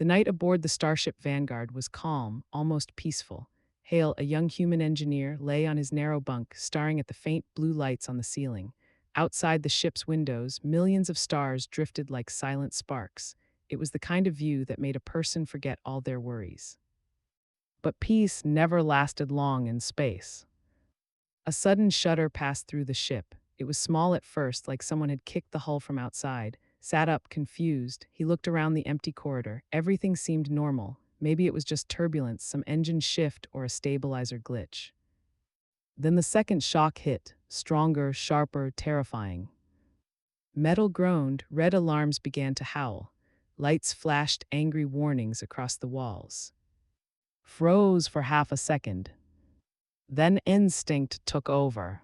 The night aboard the starship Vanguard was calm, almost peaceful. Hale, a young human engineer, lay on his narrow bunk, staring at the faint blue lights on the ceiling. Outside the ship's windows, millions of stars drifted like silent sparks. It was the kind of view that made a person forget all their worries. But peace never lasted long in space. A sudden shudder passed through the ship. It was small at first, like someone had kicked the hull from outside. Sat up, confused, he looked around the empty corridor. Everything seemed normal. Maybe it was just turbulence, some engine shift, or a stabilizer glitch. Then the second shock hit, stronger, sharper, terrifying. Metal groaned, red alarms began to howl. Lights flashed angry warnings across the walls. Froze for half a second. Then instinct took over.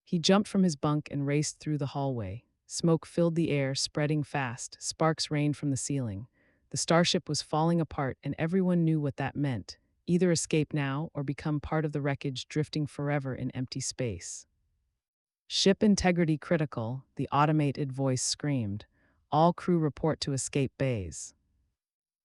He jumped from his bunk and raced through the hallway. Smoke filled the air, spreading fast. Sparks rained from the ceiling. The starship was falling apart, and everyone knew what that meant. Either escape now or become part of the wreckage drifting forever in empty space. Ship integrity critical, the automated voice screamed. All crew report to escape bays.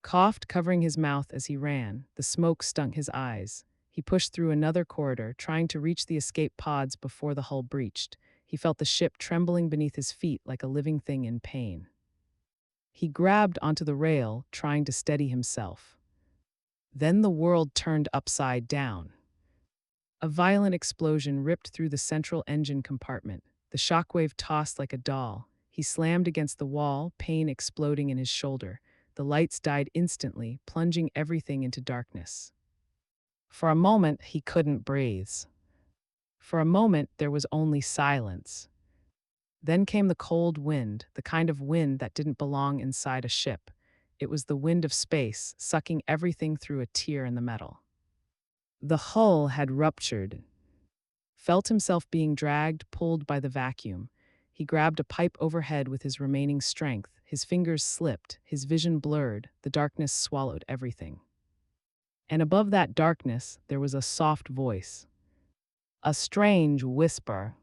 Coughed, covering his mouth as he ran. The smoke stung his eyes. He pushed through another corridor, trying to reach the escape pods before the hull breached. He felt the ship trembling beneath his feet like a living thing in pain. He grabbed onto the rail, trying to steady himself. Then the world turned upside down. A violent explosion ripped through the central engine compartment. The shockwave tossed like a doll. He slammed against the wall, pain exploding in his shoulder. The lights died instantly, plunging everything into darkness. For a moment, he couldn't breathe. For a moment, there was only silence. Then came the cold wind, the kind of wind that didn't belong inside a ship. It was the wind of space, sucking everything through a tear in the metal. The hull had ruptured. Felt himself being dragged, pulled by the vacuum. He grabbed a pipe overhead with his remaining strength. His fingers slipped, his vision blurred, the darkness swallowed everything. And above that darkness, there was a soft voice. A strange whisper.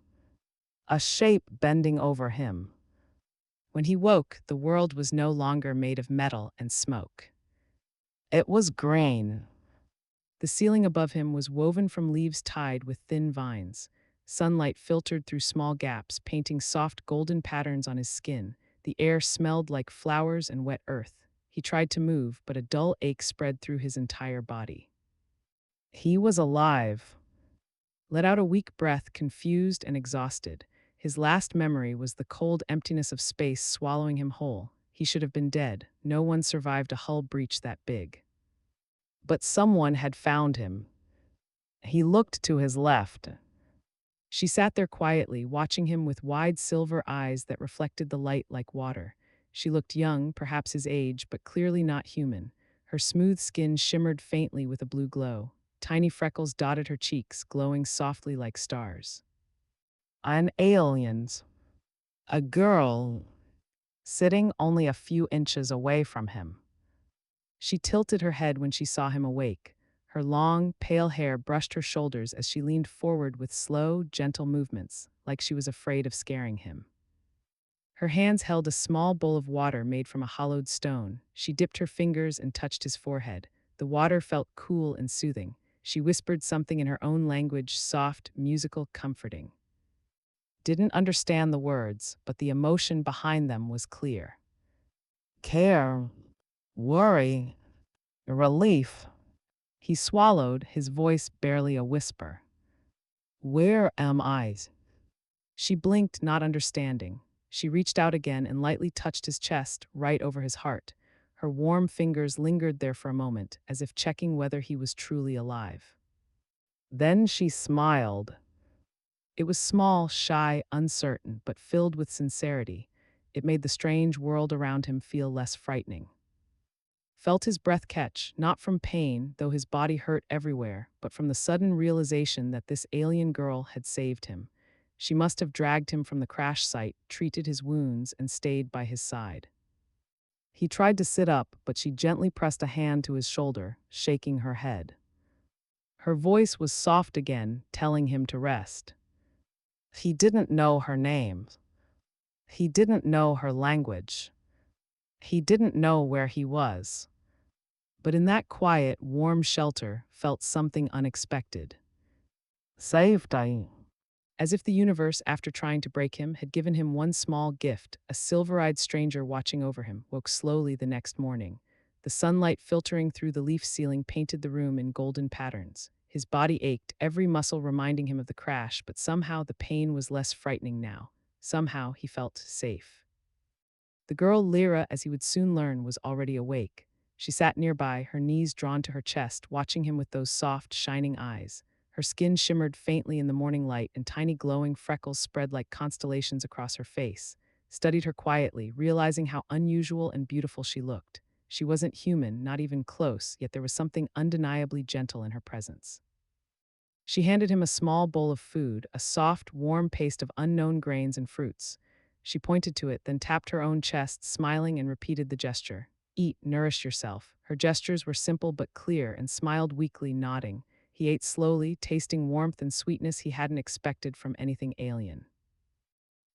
A shape bending over him. When he woke, the world was no longer made of metal and smoke. It was green. The ceiling above him was woven from leaves tied with thin vines. Sunlight filtered through small gaps, painting soft golden patterns on his skin. The air smelled like flowers and wet earth. He tried to move, but a dull ache spread through his entire body. He was alive. Let out a weak breath, confused and exhausted. His last memory was the cold emptiness of space swallowing him whole. He should have been dead. No one survived a hull breach that big. But someone had found him. He looked to his left. She sat there quietly, watching him with wide silver eyes that reflected the light like water. She looked young, perhaps his age, but clearly not human. Her smooth skin shimmered faintly with a blue glow. Tiny freckles dotted her cheeks, glowing softly like stars. An alien. A girl. Sitting only a few inches away from him. She tilted her head when she saw him awake. Her long, pale hair brushed her shoulders as she leaned forward with slow, gentle movements, like she was afraid of scaring him. Her hands held a small bowl of water made from a hollowed stone. She dipped her fingers and touched his forehead. The water felt cool and soothing. She whispered something in her own language, soft, musical, comforting. Didn't understand the words, but the emotion behind them was clear. Care, worry, relief. He swallowed, his voice barely a whisper. Where am I? She blinked, not understanding. She reached out again and lightly touched his chest, right over his heart. Her warm fingers lingered there for a moment, as if checking whether he was truly alive. Then she smiled. It was small, shy, uncertain, but filled with sincerity. It made the strange world around him feel less frightening. Felt his breath catch, not from pain, though his body hurt everywhere, but from the sudden realization that this alien girl had saved him. She must have dragged him from the crash site, treated his wounds, and stayed by his side. He tried to sit up, but she gently pressed a hand to his shoulder, shaking her head. Her voice was soft again, telling him to rest. He didn't know her name. He didn't know her language. He didn't know where he was, but in that quiet, warm shelter felt something unexpected. Safety. As if the universe, after trying to break him, had given him one small gift. A silver-eyed stranger watching over him woke slowly the next morning. The sunlight filtering through the leaf ceiling painted the room in golden patterns. His body ached, every muscle reminding him of the crash, but somehow the pain was less frightening now. Somehow he felt safe. The girl Lyra, as he would soon learn, was already awake. She sat nearby, her knees drawn to her chest, watching him with those soft, shining eyes. Her skin shimmered faintly in the morning light, and tiny glowing freckles spread like constellations across her face. Studied her quietly, realizing how unusual and beautiful she looked. She wasn't human, not even close, yet there was something undeniably gentle in her presence. She handed him a small bowl of food, a soft, warm paste of unknown grains and fruits. She pointed to it, then tapped her own chest, smiling, and repeated the gesture. Eat, nourish yourself. Her gestures were simple but clear, and smiled weakly, nodding. He ate slowly, tasting warmth and sweetness he hadn't expected from anything alien.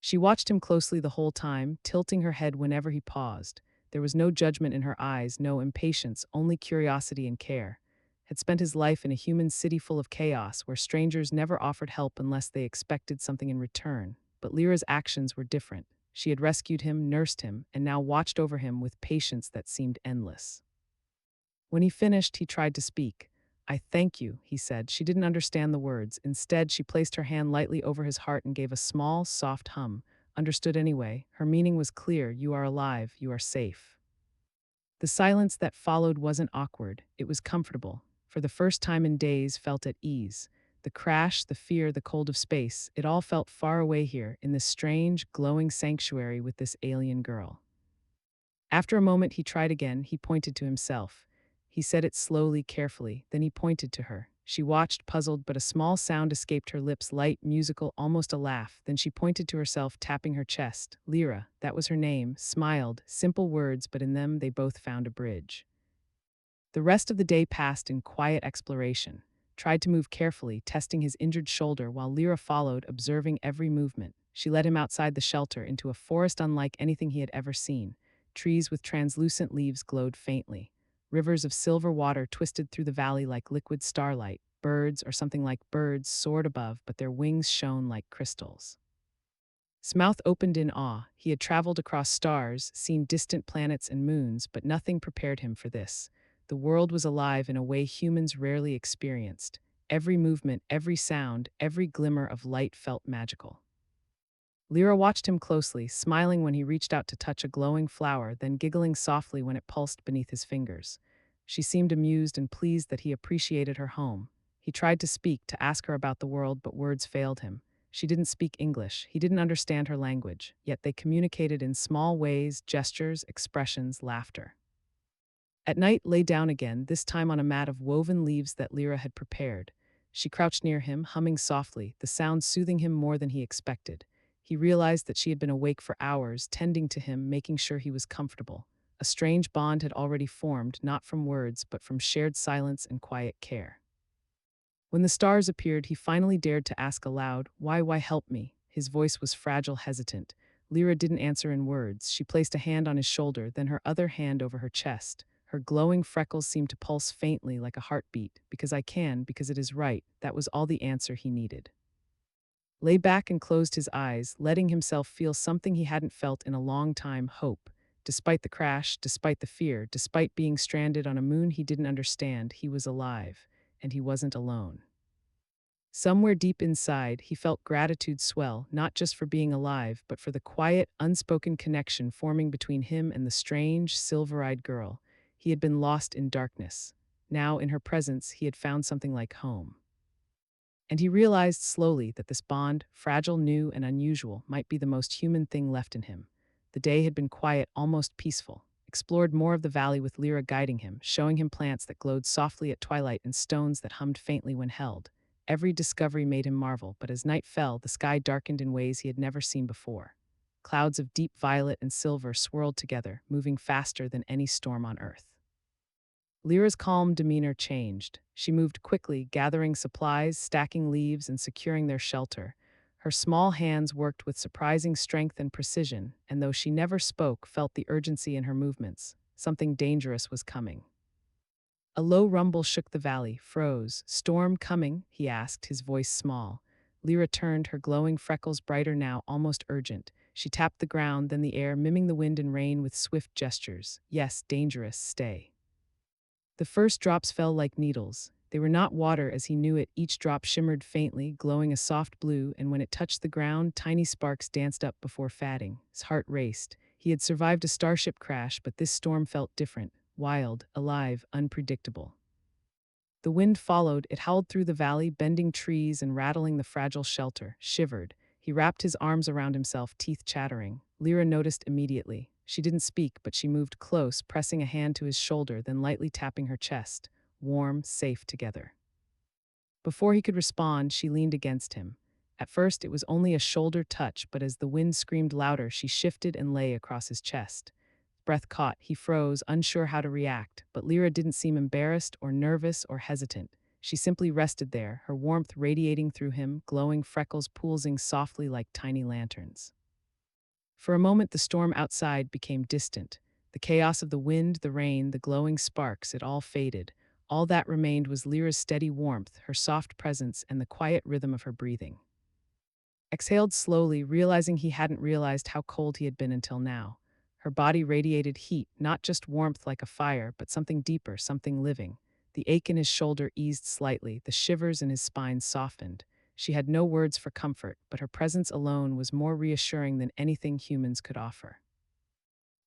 She watched him closely the whole time, tilting her head whenever he paused. There was no judgment in her eyes, no impatience, only curiosity and care. Had spent his life in a human city full of chaos, where strangers never offered help unless they expected something in return. But Lyra's actions were different. She had rescued him, nursed him, and now watched over him with patience that seemed endless. When he finished, he tried to speak. I thank you, he said. She didn't understand the words. Instead, she placed her hand lightly over his heart and gave a small, soft hum. Understood anyway. Her meaning was clear. You are alive. You are safe. The silence that followed wasn't awkward. It was comfortable. For the first time in days, felt at ease. The crash, the fear, the cold of space, it all felt far away here, in this strange, glowing sanctuary with this alien girl. After a moment, he tried again. He pointed to himself. He said it slowly, carefully. Then he pointed to her. She watched, puzzled, but a small sound escaped her lips, light, musical, almost a laugh. Then she pointed to herself, tapping her chest. Lyra, that was her name, smiled. Simple words, but in them they both found a bridge. The rest of the day passed in quiet exploration. Tried to move carefully, testing his injured shoulder while Lyra followed, observing every movement. She led him outside the shelter into a forest unlike anything he had ever seen. Trees with translucent leaves glowed faintly. Rivers of silver water twisted through the valley like liquid starlight. Birds, or something like birds, soared above, but their wings shone like crystals. His mouth opened in awe. He had traveled across stars, seen distant planets and moons, but nothing prepared him for this. The world was alive in a way humans rarely experienced. Every movement, every sound, every glimmer of light felt magical. Lyra watched him closely, smiling when he reached out to touch a glowing flower, then giggling softly when it pulsed beneath his fingers. She seemed amused and pleased that he appreciated her home. He tried to speak, to ask her about the world, but words failed him. She didn't speak English. He didn't understand her language, yet they communicated in small ways, gestures, expressions, laughter. At night, lay down again, this time on a mat of woven leaves that Lyra had prepared. She crouched near him, humming softly, the sound soothing him more than he expected. He realized that she had been awake for hours, tending to him, making sure he was comfortable. A strange bond had already formed, not from words, but from shared silence and quiet care. When the stars appeared, he finally dared to ask aloud, why help me? His voice was fragile, hesitant. Lyra didn't answer in words. She placed a hand on his shoulder, then her other hand over her chest. Her glowing freckles seemed to pulse faintly like a heartbeat. Because I can, because it is right. That was all the answer he needed. Lay back and closed his eyes, letting himself feel something he hadn't felt in a long time, hope. Despite the crash, despite the fear, despite being stranded on a moon he didn't understand, he was alive, and he wasn't alone. Somewhere deep inside, he felt gratitude swell, not just for being alive, but for the quiet, unspoken connection forming between him and the strange, silver-eyed girl. He had been lost in darkness. Now, in her presence, he had found something like home. And he realized slowly that this bond, fragile, new, and unusual, might be the most human thing left in him. The day had been quiet, almost peaceful. Explored more of the valley with Lyra guiding him, showing him plants that glowed softly at twilight and stones that hummed faintly when held. Every discovery made him marvel, but as night fell, the sky darkened in ways he had never seen before. Clouds of deep violet and silver swirled together, moving faster than any storm on earth. Lyra's calm demeanor changed. She moved quickly, gathering supplies, stacking leaves, and securing their shelter. Her small hands worked with surprising strength and precision, and though she never spoke, felt the urgency in her movements. Something dangerous was coming. A low rumble shook the valley, froze. "Storm coming?" he asked, his voice small. Lyra turned, her glowing freckles brighter now, almost urgent. She tapped the ground, then the air, miming the wind and rain with swift gestures. "Yes, dangerous, stay." The first drops fell like needles. They were not water as he knew it. Each drop shimmered faintly, glowing a soft blue, and when it touched the ground, tiny sparks danced up before fading. His heart raced. He had survived a starship crash, but this storm felt different, wild, alive, unpredictable. The wind followed. It howled through the valley, bending trees and rattling the fragile shelter. Shivered. He wrapped his arms around himself, teeth chattering. Lyra noticed immediately. She didn't speak, but she moved close, pressing a hand to his shoulder, then lightly tapping her chest. Warm, safe together. Before he could respond, she leaned against him. At first, it was only a shoulder touch, but as the wind screamed louder, she shifted and lay across his chest. Breath caught, he froze, unsure how to react, but Lyra didn't seem embarrassed or nervous or hesitant. She simply rested there, her warmth radiating through him, glowing freckles pulsing softly like tiny lanterns. For a moment, the storm outside became distant. The chaos of the wind, the rain, the glowing sparks, it all faded. All that remained was Lyra's steady warmth, her soft presence, and the quiet rhythm of her breathing. Exhaled slowly, realizing he hadn't realized how cold he had been until now. Her body radiated heat, not just warmth like a fire, but something deeper, something living. The ache in his shoulder eased slightly, the shivers in his spine softened. She had no words for comfort, but her presence alone was more reassuring than anything humans could offer.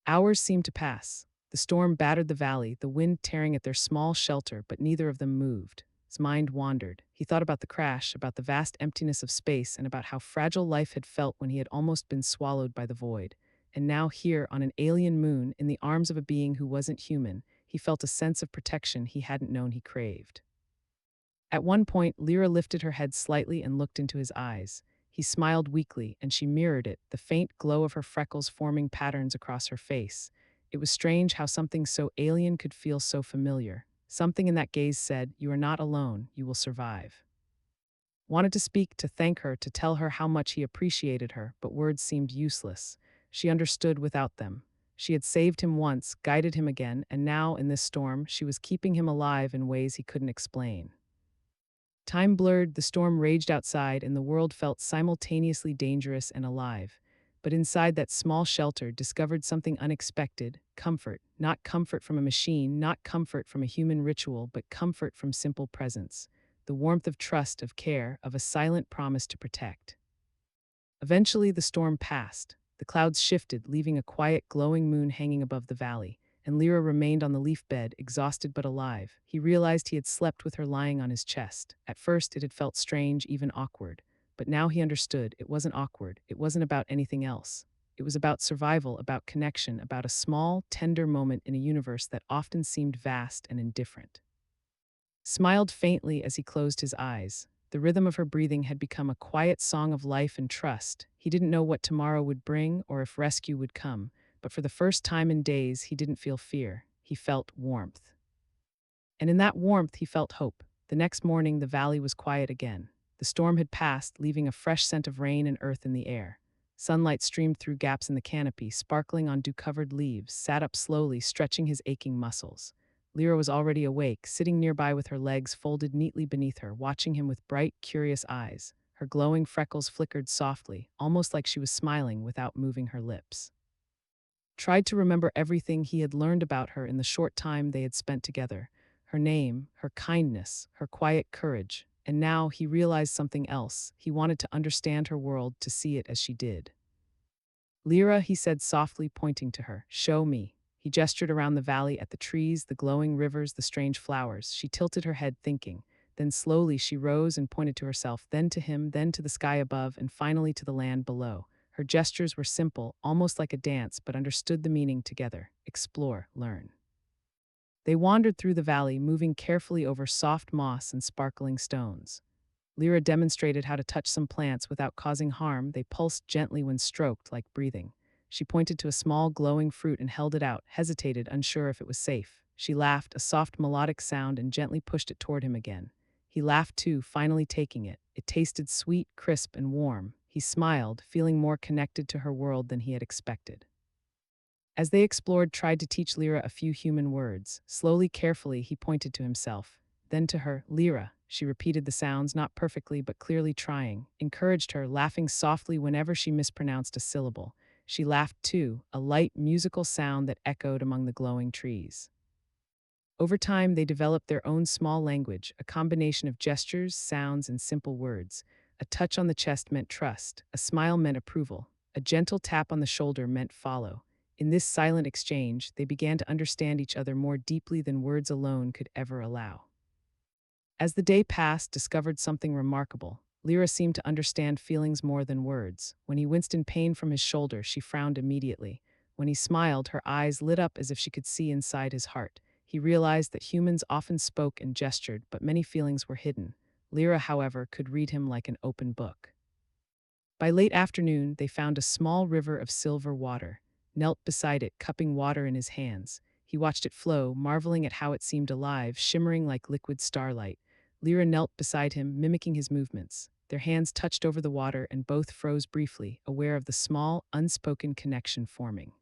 Hours seemed to pass. The storm battered the valley, the wind tearing at their small shelter, but neither of them moved. His mind wandered. He thought about the crash, about the vast emptiness of space, and about how fragile life had felt when he had almost been swallowed by the void. And now here, on an alien moon, in the arms of a being who wasn't human, he felt a sense of protection he hadn't known he craved. At one point, Lyra lifted her head slightly and looked into his eyes. He smiled weakly, and she mirrored it, the faint glow of her freckles forming patterns across her face. It was strange how something so alien could feel so familiar. Something in that gaze said, "You are not alone, you will survive." Wanted to speak, to thank her, to tell her how much he appreciated her, but words seemed useless. She understood without them. She had saved him once, guided him again, and now, in this storm, she was keeping him alive in ways he couldn't explain. Time blurred, the storm raged outside, and the world felt simultaneously dangerous and alive. But inside that small shelter discovered something unexpected, comfort. Not comfort from a machine, not comfort from a human ritual, but comfort from simple presence. The warmth of trust, of care, of a silent promise to protect. Eventually, the storm passed. The clouds shifted, leaving a quiet, glowing moon hanging above the valley, and Lyra remained on the leaf bed, exhausted but alive. He realized he had slept with her lying on his chest. At first, it had felt strange, even awkward. But now he understood it wasn't awkward, it wasn't about anything else. It was about survival, about connection, about a small, tender moment in a universe that often seemed vast and indifferent. Smiled faintly as he closed his eyes. The rhythm of her breathing had become a quiet song of life and trust. He didn't know what tomorrow would bring or if rescue would come, but for the first time in days, he didn't feel fear. He felt warmth. And in that warmth, he felt hope. The next morning, the valley was quiet again. The storm had passed, leaving a fresh scent of rain and earth in the air. Sunlight streamed through gaps in the canopy, sparkling on dew-covered leaves, sat up slowly, stretching his aching muscles. Lyra was already awake, sitting nearby with her legs folded neatly beneath her, watching him with bright, curious eyes. Her glowing freckles flickered softly, almost like she was smiling without moving her lips. Tried to remember everything he had learned about her in the short time they had spent together. Her name, her kindness, her quiet courage. And now he realized something else. He wanted to understand her world, to see it as she did. "Lyra," he said softly, pointing to her. "Show me." He gestured around the valley at the trees, the glowing rivers, the strange flowers. She tilted her head, thinking. Then slowly she rose and pointed to herself, then to him, then to the sky above, and finally to the land below. Her gestures were simple, almost like a dance, but understood the meaning together. Explore, learn. They wandered through the valley, moving carefully over soft moss and sparkling stones. Lyra demonstrated how to touch some plants without causing harm. They pulsed gently when stroked, like breathing. She pointed to a small glowing fruit and held it out, hesitated, unsure if it was safe. She laughed, a soft melodic sound, and gently pushed it toward him again. He laughed too, finally taking it. It tasted sweet, crisp, and warm. He He smiled, feeling more connected to her world than he had expected. As they explored, tried to teach Lyra a few human words. Slowly, carefully, he pointed to himself. Then to her, Lyra. She repeated the sounds, not perfectly but clearly trying, encouraged her, laughing softly whenever she mispronounced a syllable. She laughed too, a light, musical sound that echoed among the glowing trees. Over time, they developed their own small language, a combination of gestures, sounds, and simple words. A touch on the chest meant trust, a smile meant approval, a gentle tap on the shoulder meant follow. In this silent exchange, they began to understand each other more deeply than words alone could ever allow. As the day passed, discovered something remarkable. Lyra seemed to understand feelings more than words. When he winced in pain from his shoulder, she frowned immediately. When he smiled, her eyes lit up as if she could see inside his heart. He realized that humans often spoke and gestured, but many feelings were hidden. Lyra, however, could read him like an open book. By late afternoon, they found a small river of silver water. Knelt beside it, cupping water in his hands. He watched it flow, marveling at how it seemed alive, shimmering like liquid starlight. Lyra knelt beside him, mimicking his movements. Their hands touched over the water and both froze briefly, aware of the small, unspoken connection forming.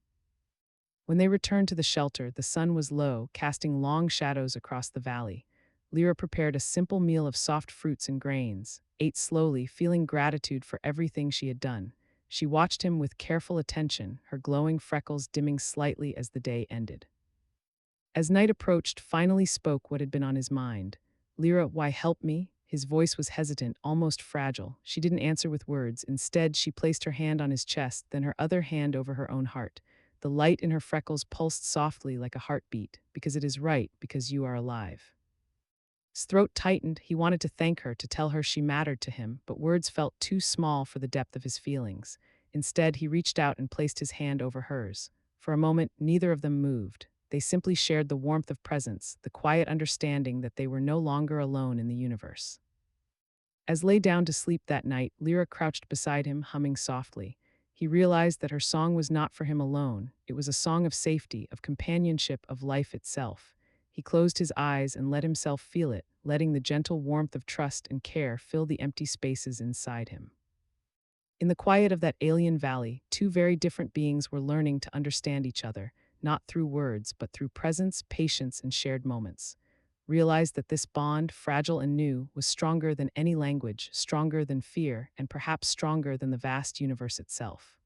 When they returned to the shelter, the sun was low, casting long shadows across the valley. Lyra prepared a simple meal of soft fruits and grains, ate slowly, feeling gratitude for everything she had done. She watched him with careful attention, her glowing freckles dimming slightly as the day ended. As night approached, finally spoke what had been on his mind. Lyra, why help me? His voice was hesitant, almost fragile. She didn't answer with words. Instead, she placed her hand on his chest, then her other hand over her own heart. The light in her freckles pulsed softly like a heartbeat. Because it is right, because you are alive. His throat tightened. He wanted to thank her, to tell her she mattered to him, but words felt too small for the depth of his feelings. Instead, he reached out and placed his hand over hers. For a moment, neither of them moved. They simply shared the warmth of presence, the quiet understanding that they were no longer alone in the universe. As lay down to sleep that night, Lyra crouched beside him, humming softly. He realized that her song was not for him alone. It was a song of safety, of companionship, of life itself. He closed his eyes and let himself feel it, letting the gentle warmth of trust and care fill the empty spaces inside him. In the quiet of that alien valley, two very different beings were learning to understand each other, not through words, but through presence, patience, and shared moments. Realized that this bond, fragile and new, was stronger than any language, stronger than fear, and perhaps stronger than the vast universe itself.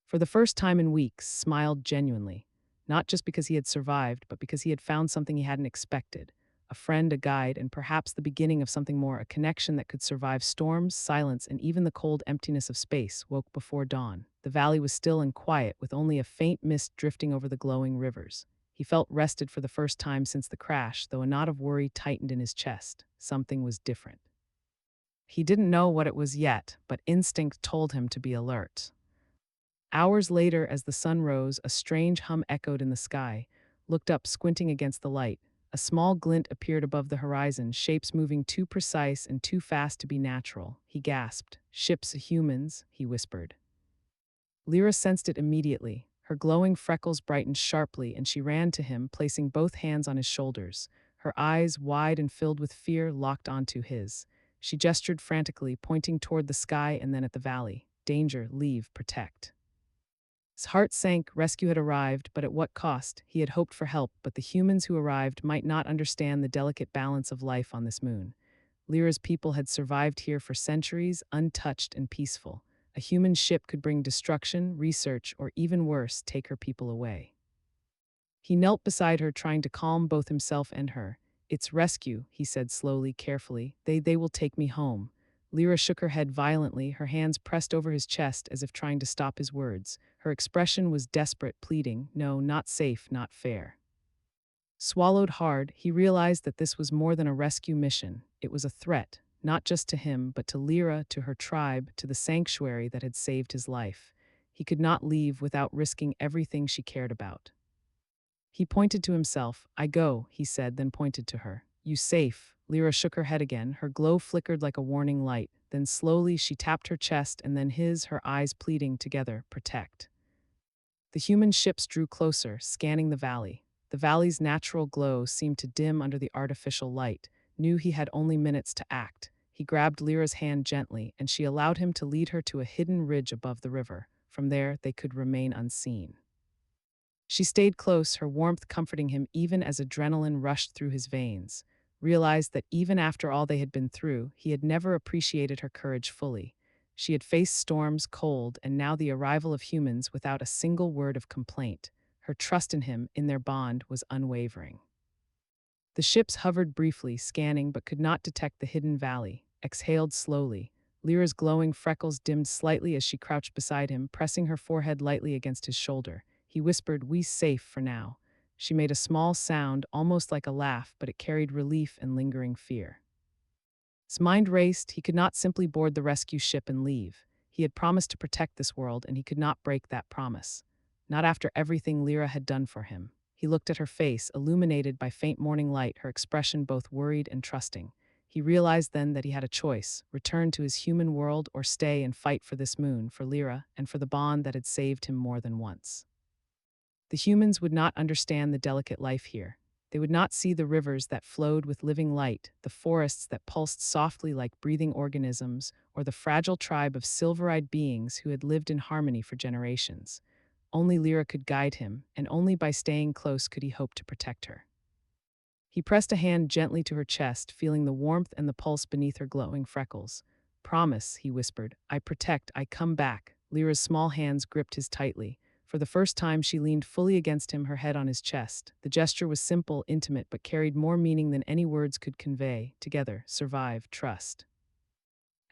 For the first time in weeks, smiled genuinely, not just because he had survived, but because he had found something he hadn't expected. A friend, a guide, and perhaps the beginning of something more, a connection that could survive storms, silence, and even the cold emptiness of space. Woke before dawn. The valley was still and quiet, with only a faint mist drifting over the glowing rivers. He felt rested for the first time since the crash, though a knot of worry tightened in his chest. Something was different. He didn't know what it was yet, but instinct told him to be alert. Hours later, as the sun rose, a strange hum echoed in the sky. Looked up, squinting against the light. A small glint appeared above the horizon, shapes moving too precise and too fast to be natural. He gasped. Ships, humans, he whispered. Lyra sensed it immediately. Her glowing freckles brightened sharply, and she ran to him, placing both hands on his shoulders. Her eyes, wide and filled with fear, locked onto his. She gestured frantically, pointing toward the sky and then at the valley. Danger, leave, protect. His heart sank. Rescue had arrived, but at what cost? He had hoped for help, but the humans who arrived might not understand the delicate balance of life on this moon. Lyra's people had survived here for centuries, untouched and peaceful. A human ship could bring destruction, research, or even worse, take her people away. He knelt beside her, trying to calm both himself and her. It's rescue, he said slowly, carefully. They will take me home. Lyra shook her head violently, her hands pressed over his chest as if trying to stop his words. Her expression was desperate, pleading, no, not safe, not fair. Swallowed hard, he realized that this was more than a rescue mission. It was a threat, not just to him, but to Lyra, to her tribe, to the sanctuary that had saved his life. He could not leave without risking everything she cared about. He pointed to himself. I go, he said, then pointed to her. You safe? Lyra shook her head again. Her glow flickered like a warning light. Then slowly she tapped her chest and then his, her eyes pleading together, protect. The human ships drew closer, scanning the valley. The valley's natural glow seemed to dim under the artificial light. Knew he had only minutes to act. He grabbed Lyra's hand gently, and she allowed him to lead her to a hidden ridge above the river. From there, they could remain unseen. She stayed close, her warmth comforting him even as adrenaline rushed through his veins, realized that even after all they had been through, he had never appreciated her courage fully. She had faced storms, cold, and now the arrival of humans without a single word of complaint. Her trust in him, in their bond, was unwavering. The ships hovered briefly, scanning but could not detect the hidden valley, exhaled slowly. Lyra's glowing freckles dimmed slightly as she crouched beside him, pressing her forehead lightly against his shoulder. He whispered, "We safe for now." She made a small sound, almost like a laugh, but it carried relief and lingering fear. His mind raced. He could not simply board the rescue ship and leave. He had promised to protect this world, and he could not break that promise. Not after everything Lyra had done for him. He looked at her face, illuminated by faint morning light, her expression both worried and trusting. He realized then that he had a choice: return to his human world or stay and fight for this moon, for Lyra, and for the bond that had saved him more than once. The humans would not understand the delicate life here. They would not see the rivers that flowed with living light, the forests that pulsed softly like breathing organisms, or the fragile tribe of silver-eyed beings who had lived in harmony for generations. Only Lyra could guide him, and only by staying close could he hope to protect her. He pressed a hand gently to her chest, feeling the warmth and the pulse beneath her glowing freckles. "Promise," he whispered. "I protect, I come back." Lyra's small hands gripped his tightly. For the first time, she leaned fully against him, her head on his chest. The gesture was simple, intimate, but carried more meaning than any words could convey. Together, survive, trust.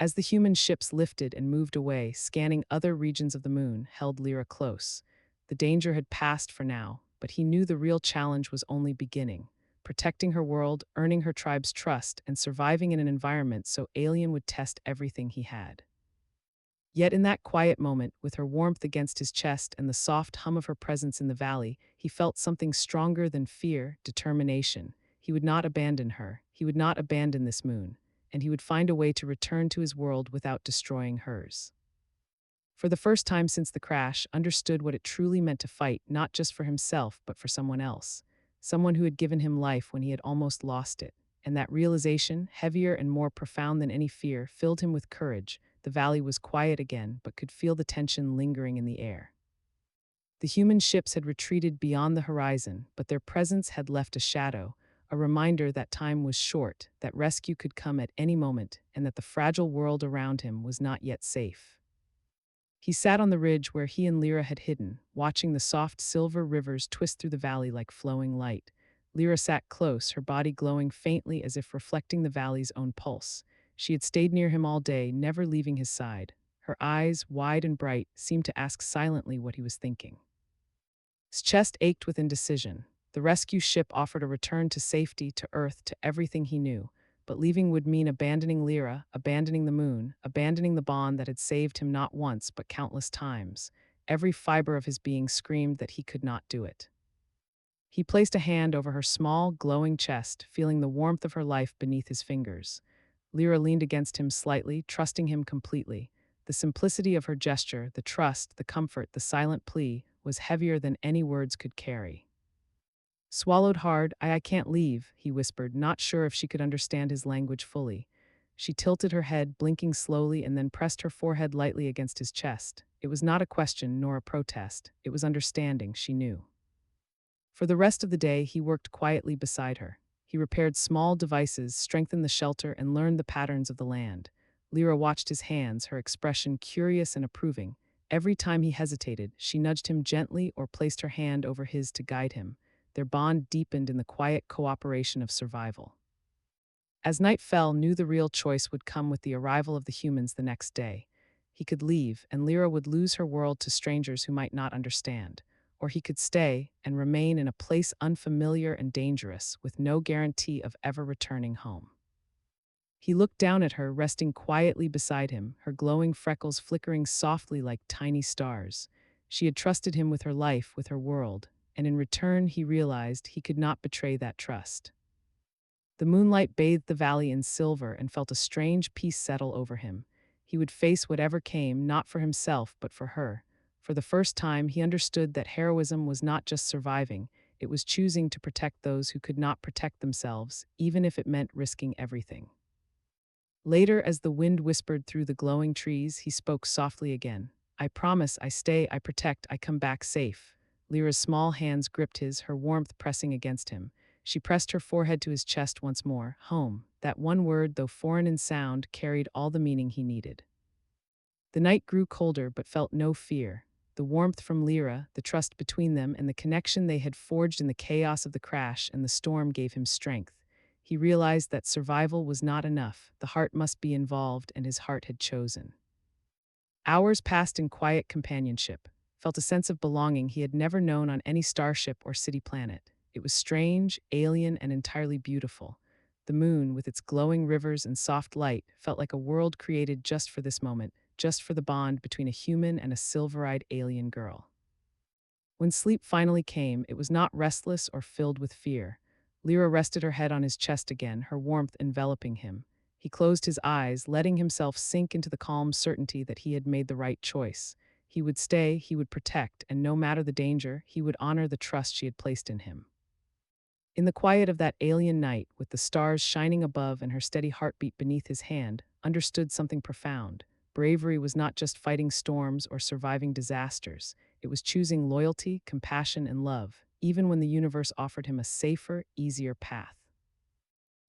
As the human ships lifted and moved away, scanning other regions of the moon, held Lyra close. The danger had passed for now, but he knew the real challenge was only beginning. Protecting her world, earning her tribe's trust, and surviving in an environment so alien would test everything he had. Yet in that quiet moment, with her warmth against his chest and the soft hum of her presence in the valley, he felt something stronger than fear, determination. He would not abandon her. He would not abandon this moon, and he would find a way to return to his world without destroying hers. For the first time since the crash, understood what it truly meant to fight, not just for himself, but for someone else. Someone who had given him life when he had almost lost it. And that realization, heavier and more profound than any fear, filled him with courage. The valley was quiet again, but could feel the tension lingering in the air. The human ships had retreated beyond the horizon, but their presence had left a shadow, a reminder that time was short, that rescue could come at any moment, and that the fragile world around him was not yet safe. He sat on the ridge where he and Lyra had hidden, watching the soft silver rivers twist through the valley like flowing light. Lyra sat close, her body glowing faintly as if reflecting the valley's own pulse. She had stayed near him all day, never leaving his side. Her eyes, wide and bright, seemed to ask silently what he was thinking. His chest ached with indecision. The rescue ship offered a return to safety, to Earth, to everything he knew. But leaving would mean abandoning Lyra, abandoning the moon, abandoning the bond that had saved him not once but countless times. Every fiber of his being screamed that he could not do it. He placed a hand over her small, glowing chest, feeling the warmth of her life beneath his fingers. Lyra leaned against him slightly, trusting him completely. The simplicity of her gesture, the trust, the comfort, the silent plea, was heavier than any words could carry. Swallowed hard, I can't leave," he whispered, not sure if she could understand his language fully. She tilted her head, blinking slowly, and then pressed her forehead lightly against his chest. It was not a question nor a protest. It was understanding, she knew. For the rest of the day, he worked quietly beside her. He repaired small devices, strengthened the shelter, and learned the patterns of the land. Lyra watched his hands, her expression curious and approving. Every time he hesitated, she nudged him gently or placed her hand over his to guide him. Their bond deepened in the quiet cooperation of survival. As night fell, knew the real choice would come with the arrival of the humans the next day. He could leave, and Lyra would lose her world to strangers who might not understand. Or he could stay and remain in a place unfamiliar and dangerous, with no guarantee of ever returning home. He looked down at her, resting quietly beside him, her glowing freckles flickering softly like tiny stars. She had trusted him with her life, with her world, and in return he realized he could not betray that trust. The moonlight bathed the valley in silver and felt a strange peace settle over him. He would face whatever came, not for himself, but for her. For the first time, he understood that heroism was not just surviving, it was choosing to protect those who could not protect themselves, even if it meant risking everything. Later, as the wind whispered through the glowing trees, he spoke softly again. I promise, I stay, I protect, I come back safe. Lyra's small hands gripped his, her warmth pressing against him. She pressed her forehead to his chest once more. Home. That one word, though foreign in sound, carried all the meaning he needed. The night grew colder but felt no fear. The warmth from Lyra, the trust between them, and the connection they had forged in the chaos of the crash and the storm gave him strength. He realized that survival was not enough, the heart must be involved, and his heart had chosen. Hours passed in quiet companionship, felt a sense of belonging he had never known on any starship or city planet. It was strange, alien, and entirely beautiful. The moon, with its glowing rivers and soft light, felt like a world created just for this moment, just for the bond between a human and a silver-eyed alien girl. When sleep finally came, it was not restless or filled with fear. Lyra rested her head on his chest again, her warmth enveloping him. He closed his eyes, letting himself sink into the calm certainty that he had made the right choice. He would stay, he would protect, and no matter the danger, he would honor the trust she had placed in him. In the quiet of that alien night, with the stars shining above and her steady heartbeat beneath his hand, understood something profound. Bravery was not just fighting storms or surviving disasters. It was choosing loyalty, compassion, and love, even when the universe offered him a safer, easier path.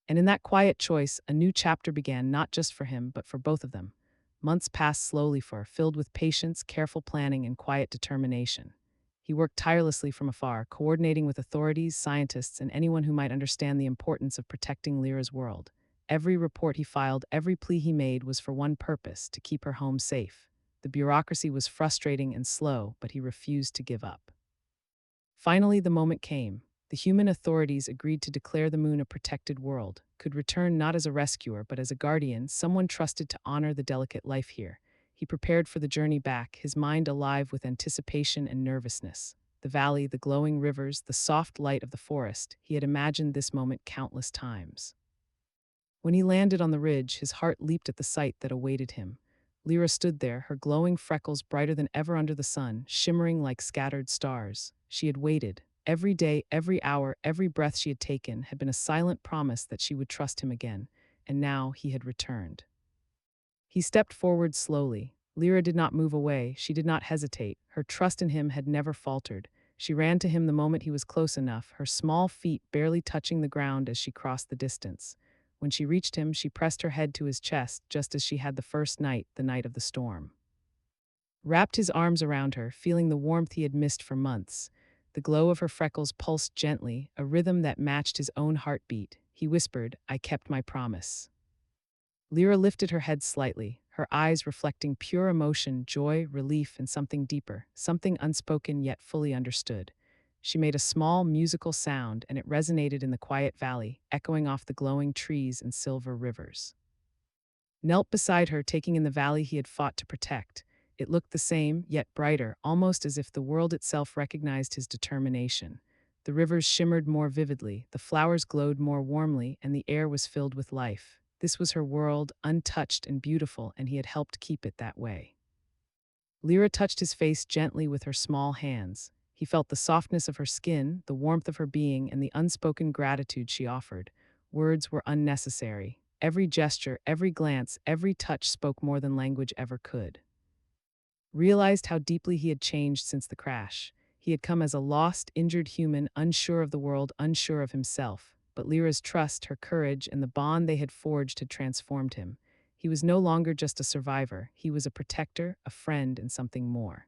And in that quiet choice, a new chapter began not just for him, but for both of them. Months passed slowly filled with patience, careful planning, and quiet determination. He worked tirelessly from afar, coordinating with authorities, scientists, and anyone who might understand the importance of protecting Lyra's world. Every report he filed, every plea he made was for one purpose: to keep her home safe. The bureaucracy was frustrating and slow, but he refused to give up. Finally, the moment came. The human authorities agreed to declare the moon a protected world, could return not as a rescuer but as a guardian, someone trusted to honor the delicate life here. He prepared for the journey back, his mind alive with anticipation and nervousness. The valley, the glowing rivers, the soft light of the forest, he had imagined this moment countless times. When he landed on the ridge, his heart leaped at the sight that awaited him. Lyra stood there, her glowing freckles brighter than ever under the sun, shimmering like scattered stars. She had waited. Every day, every hour, every breath she had taken had been a silent promise that she would trust him again, and now he had returned. He stepped forward slowly. Lyra did not move away, she did not hesitate. Her trust in him had never faltered. She ran to him the moment he was close enough, her small feet barely touching the ground as she crossed the distance. When she reached him, she pressed her head to his chest, just as she had the first night, the night of the storm. Wrapped his arms around her, feeling the warmth he had missed for months. The glow of her freckles pulsed gently, a rhythm that matched his own heartbeat. He whispered, "I kept my promise." Lyra lifted her head slightly, her eyes reflecting pure emotion, joy, relief, and something deeper, something unspoken yet fully understood. She made a small musical sound, and it resonated in the quiet valley, echoing off the glowing trees and silver rivers. Knelt beside her, taking in the valley he had fought to protect. It looked the same, yet brighter, almost as if the world itself recognized his determination. The rivers shimmered more vividly, the flowers glowed more warmly, and the air was filled with life. This was her world, untouched and beautiful, and he had helped keep it that way. Lyra touched his face gently with her small hands. He felt the softness of her skin, the warmth of her being, and the unspoken gratitude she offered. Words were unnecessary. Every gesture, every glance, every touch spoke more than language ever could. Realized how deeply he had changed since the crash. He had come as a lost, injured human, unsure of the world, unsure of himself. But Lyra's trust, her courage, and the bond they had forged had transformed him. He was no longer just a survivor. He was a protector, a friend, and something more.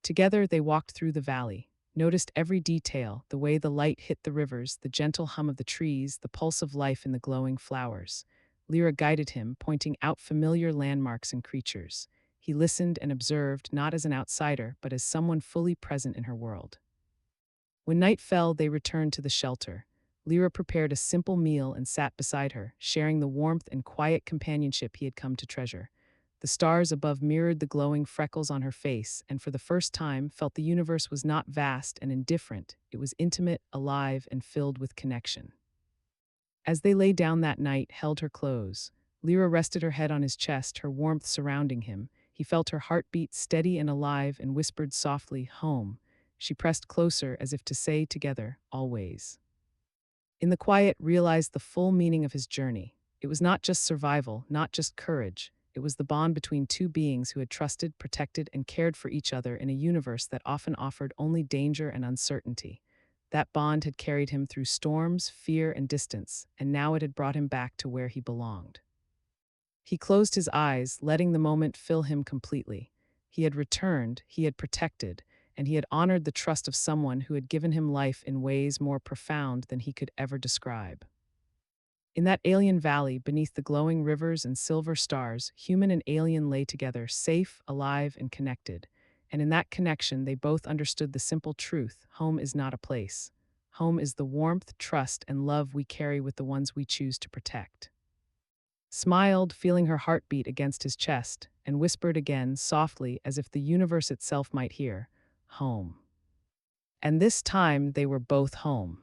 Together, they walked through the valley, noticed every detail, the way the light hit the rivers, the gentle hum of the trees, the pulse of life in the glowing flowers. Lyra guided him, pointing out familiar landmarks and creatures. He listened and observed, not as an outsider, but as someone fully present in her world. When night fell, they returned to the shelter. Lyra prepared a simple meal and sat beside her, sharing the warmth and quiet companionship he had come to treasure. The stars above mirrored the glowing freckles on her face, and for the first time felt the universe was not vast and indifferent. It was intimate, alive, and filled with connection. As they lay down that night, held her close. Lyra rested her head on his chest, her warmth surrounding him. He felt her heartbeat steady and alive and whispered softly, "Home." She pressed closer as if to say together, "Always." In the quiet, realized the full meaning of his journey. It was not just survival, not just courage. It was the bond between two beings who had trusted, protected, and cared for each other in a universe that often offered only danger and uncertainty. That bond had carried him through storms, fear, and distance, and now it had brought him back to where he belonged. He closed his eyes, letting the moment fill him completely. He had returned, he had protected, and he had honored the trust of someone who had given him life in ways more profound than he could ever describe. In that alien valley, beneath the glowing rivers and silver stars, human and alien lay together, safe, alive, and connected. And in that connection, they both understood the simple truth: home is not a place. Home is the warmth, trust, and love we carry with the ones we choose to protect. Smiled, feeling her heartbeat against his chest, and whispered again, softly, as if the universe itself might hear, "Home." And this time they were both home.